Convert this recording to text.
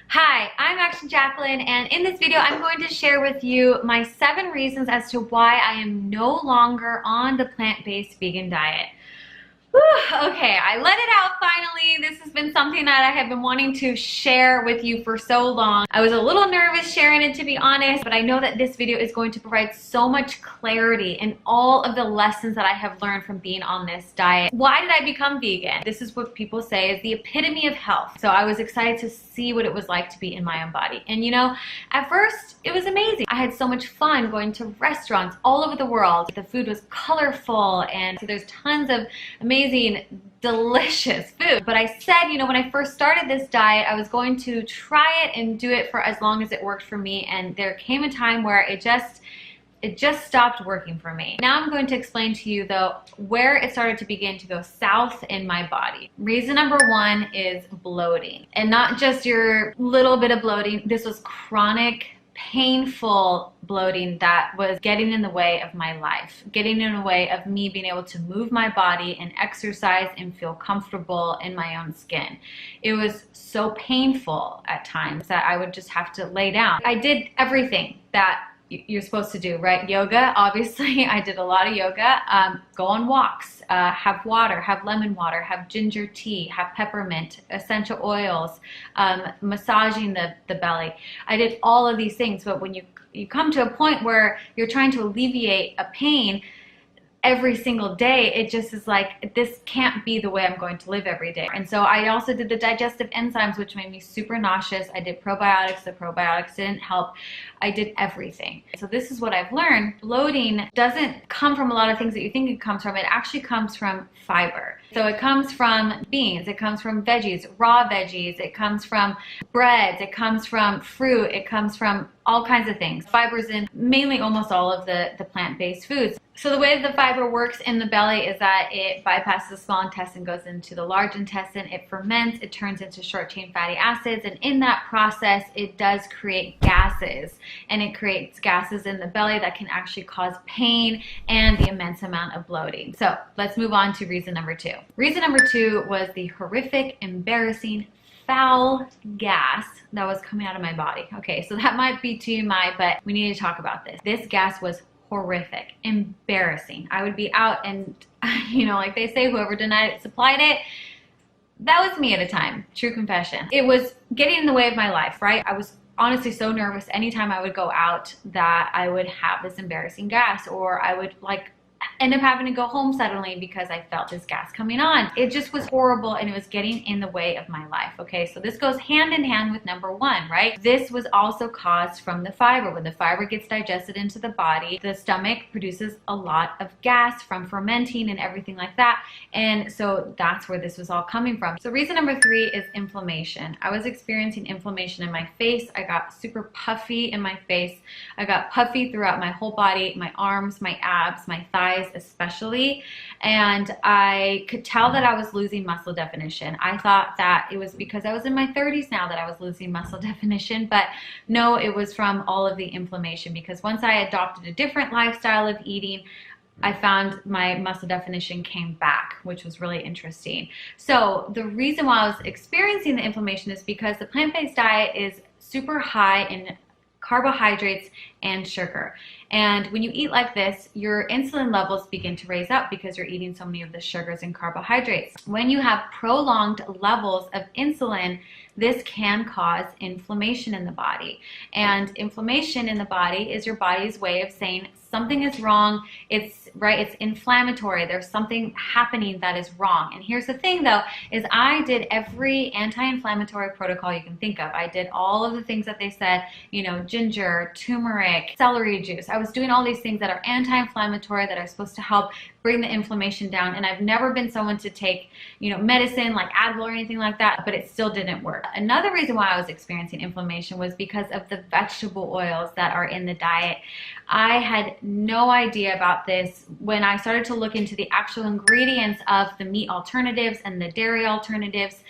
Hi, I'm Action Jacqueline, and in this video I'm going to share with you my 7 reasons as to why I am no longer on the plant-based vegan diet. Whew, okay, I let it out finally. This has been something that I have been wanting to share with you for so long. I was a little nervous sharing it, to be honest, but I know that this video is going to provide so much clarity in all of the lessons that I have learned from being on this diet. Why did I become vegan? This is what people say is the epitome of health. So I was excited to see what it was like to be in my own body. And you know, at first it was amazing. I had so much fun going to restaurants all over the world. The food was colorful, and so there's tons of amazing, delicious food. But I said, you know, when I first started this diet, I was going to try it and do it for as long as it worked for me. And there came a time where it just stopped working for me. Now I'm going to explain to you though where it started to begin to go south in my body. Reason number 1 is bloating, and not just your little bit of bloating. This was chronic, painful bloating that was getting in the way of my life, getting in the way of me being able to move my body and exercise and feel comfortable in my own skin. It was so painful at times that I would just have to lay down. I did everything that you're supposed to do, right? Yoga, obviously, I did a lot of yoga. Go on walks, have water, have lemon water, have ginger tea, have peppermint, essential oils, massaging the belly. I did all of these things, but when you come to a point where you're trying to alleviate a pain every single day, it just is like, this can't be the way I'm going to live every day. And so I also did the digestive enzymes, which made me super nauseous. I did probiotics. The probiotics didn't help. I did everything. So this is what I've learned. Bloating doesn't come from a lot of things that you think it comes from. It actually comes from fiber. So it comes from beans, it comes from veggies, raw veggies, it comes from breads, it comes from fruit, it comes from all kinds of things. Fiber's in mainly almost all of the plant-based foods. So the way that the fiber works in the belly is that it bypasses the small intestine, goes into the large intestine, it ferments, it turns into short-chain fatty acids, and in that process it does create gases, and it creates gases in the belly that can actually cause pain and the immense amount of bloating. So let's move on to reason number 2. Reason number 2 was the horrific, embarrassing, foul gas that was coming out of my body. Okay, so that might be TMI, but we need to talk about this. This gas was horrific, embarrassing. I would be out and, you know, like they say, whoever denied it supplied it. That was me at a time, true confession. It was getting in the way of my life, right? I was honestly so nervous anytime I would go out that I would have this embarrassing gas, or I would like end up having to go home suddenly because I felt this gas coming on. It just was horrible, and it was getting in the way of my life. Okay, so this goes hand in hand with number 1, right? This was also caused from the fiber. When the fiber gets digested into the body, the stomach produces a lot of gas from fermenting and everything like that. And so that's where this was all coming from. So reason number 3 is inflammation. I was experiencing inflammation in my face. I got super puffy in my face. I got puffy throughout my whole body, my arms, my abs, my thighs especially, and I could tell that I was losing muscle definition. I thought that it was because I was in my 30s now that I was losing muscle definition, but no, it was from all of the inflammation, because once I adopted a different lifestyle of eating, I found my muscle definition came back, which was really interesting. So the reason why I was experiencing the inflammation is because the plant-based diet is super high in carbohydrates and sugar. And when you eat like this, your insulin levels begin to raise up because you're eating so many of the sugars and carbohydrates. When you have prolonged levels of insulin, this can cause inflammation in the body. And inflammation in the body is your body's way of saying something is wrong. It's right, it's inflammatory. There's something happening that is wrong. And here's the thing though, is I did every anti-inflammatory protocol you can think of. I did all of the things that they said, you know, ginger, turmeric, celery juice. I was doing all these things that are anti-inflammatory, that are supposed to help bring the inflammation down. And I've never been someone to take, you know, medicine like Advil or anything like that, but it still didn't work. Another reason why I was experiencing inflammation was because of the vegetable oils that are in the diet. I had no idea about this when I started to look into the actual ingredients of the meat alternatives and the dairy alternatives.